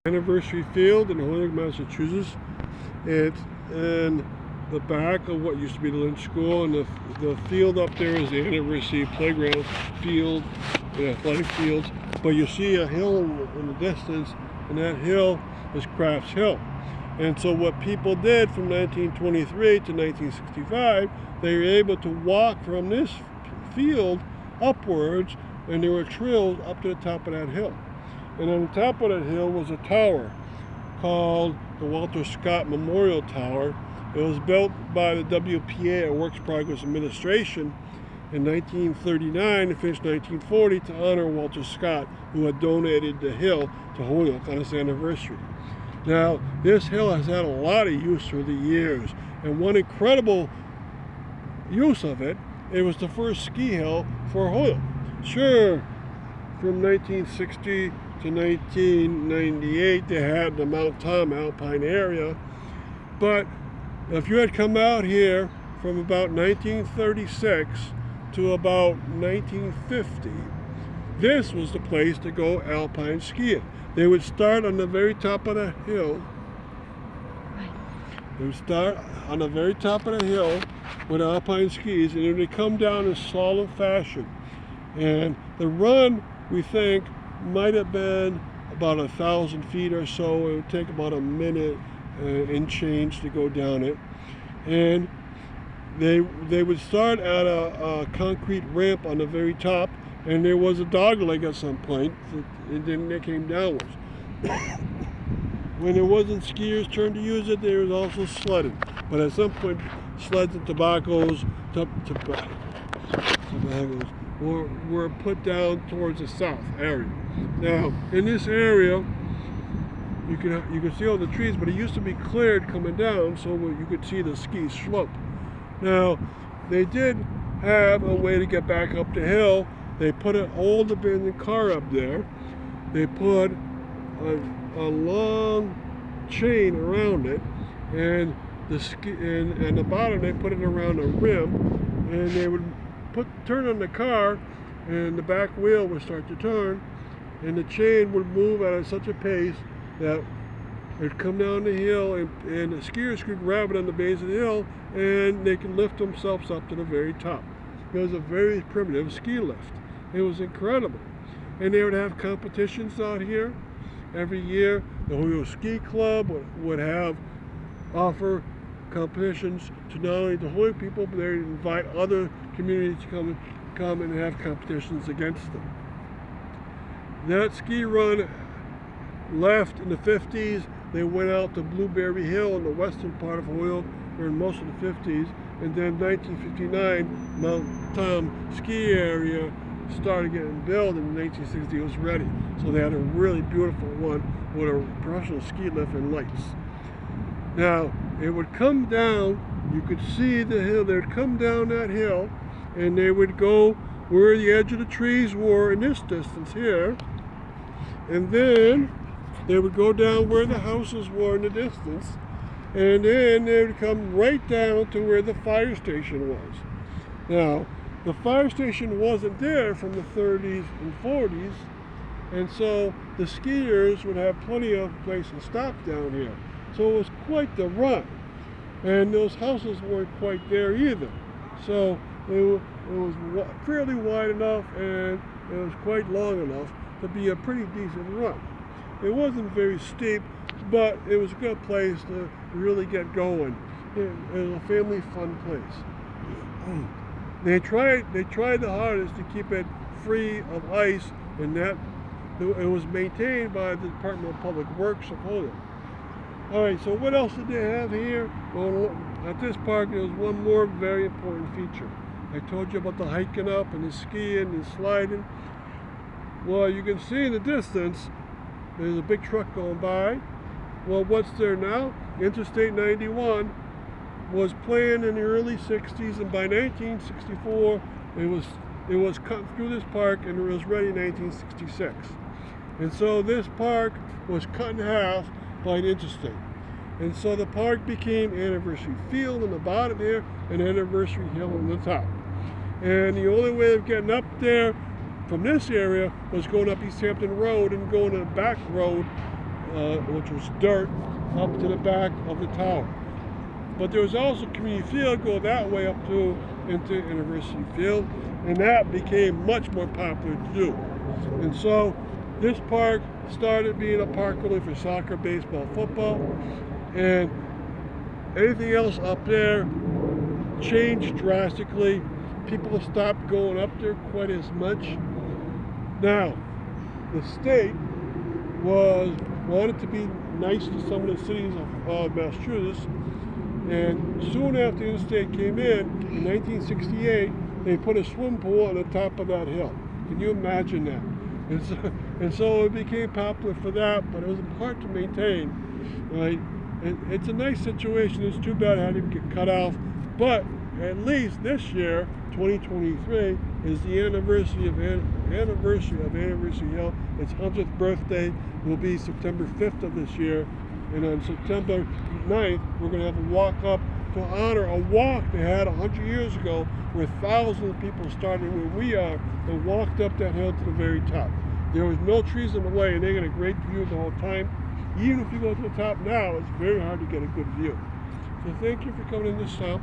Anniversary Field in Holyoke, Massachusetts. It's in the back of what used to be the Lynch School, and the field up there is the Anniversary Playground Field, the athletic fields. But you see a hill in the distance, and that hill is Crafts Hill. And so what people did from 1923 to 1965, they were able to walk from this field upwards, and there were trails up to the top of that hill. And on the top of that hill was a tower called the Walter Scott Memorial Tower. It was built by the WPA, or Works Progress Administration, in 1939 and finished 1940 to honor Walter Scott, who had donated the hill to Holyoke on its anniversary. Now, this hill has had a lot of use through the years, and one incredible use of it, it was the first ski hill for Holyoke. Sure, from 1960 to 1998, they had the Mount Tom Alpine area, but if you had come out here from about 1936 to about 1950, this was the place to go alpine skiing. They would start on the very top of the hill. They would start on the very top of the hill with alpine skis, and they would come down in slalom fashion. And the run, we think, might have been about 1,000 feet or so. It would take about a minute and change to go down it. And they would start at a concrete ramp on the very top, and there was a dogleg at some point, and then they came downwards. When there wasn't skiers' turn to use it, there was also sledding. But at some point, sleds and tobaccos were put down towards the south area. Now, in this area, you can see all the trees, but it used to be cleared coming down, so you could see the ski slope. Now, they did have a way to get back up the hill. They put an old abandoned car up there. They put a long chain around it, and the bottom they put it around a rim, and they would turn on the car, and the back wheel would start to turn, and the chain would move at such a pace that it would come down the hill, and the skiers could grab it on the base of the hill, and they could lift themselves up to the very top. It was a very primitive ski lift. It was incredible. And they would have competitions out here. Every year, the Holyoke Ski Club would offer competitions to not only the Holyoke people, but they would invite other communities to come and have competitions against them. That ski run left in the 50s. They went out to Blueberry Hill in the western part of Holyoke during most of the 50s, and then 1959, Mount Tom ski area started getting built, and in 1960 it was ready. So they had a really beautiful one with a professional ski lift and lights. Now, it would come down, you could see the hill, they would come down that hill, and they would go where the edge of the trees were in this distance here, and then they would go down where the houses were in the distance, and then they would come right down to where the fire station was. Now, the fire station wasn't there from the 30s and 40s, and so the skiers would have plenty of place to stop down here. So it was quite the run, and those houses weren't quite there either. So it was fairly wide enough, and it was quite long enough to be a pretty decent run. It wasn't very steep, but it was a good place to really get going. It was a family fun place. They tried the hardest to keep it free of ice, and that it was maintained by the Department of Public Works of Holyoke. All right, so what else did they have here? Well, at this park, there was one more very important feature. I told you about the hiking up and the skiing and sliding. Well, you can see in the distance, there's a big truck going by. Well, what's there now? Interstate 91 was planned in the early 60s, and by 1964, it was cut through this park, and it was ready in 1966. And so this park was cut in half by an interstate. And so the park became Anniversary Field on the bottom here and Anniversary Hill on the top. And the only way of getting up there from this area was going up East Hampton Road and going to the back road which was dirt, up to the back of the tower. But there was also community field go that way up to into University Field, and that became much more popular to do. And so this park started being a park only for soccer, baseball, football, and anything else up there changed drastically. People stopped going up there quite as much. Now, the state wanted to be nice to some of the cities of Massachusetts, and soon after the interstate came in 1968, they put a swim pool on the top of that hill. Can you imagine that? And so it became popular for that, but it was hard to maintain, right? And it's a nice situation. It's too bad it had to get cut off, but at least this year, 2023, is the anniversary of Anniversary Hill. Its 100th birthday will be September 5th of this year. And on September 9th, we're going to have a walk up to honor a walk they had 100 years ago where thousands of people started where we are and walked up that hill to the very top. There was no trees in the way, and they got a great view the whole time. Even if you go to the top now, it's very hard to get a good view. So thank you for coming in this town.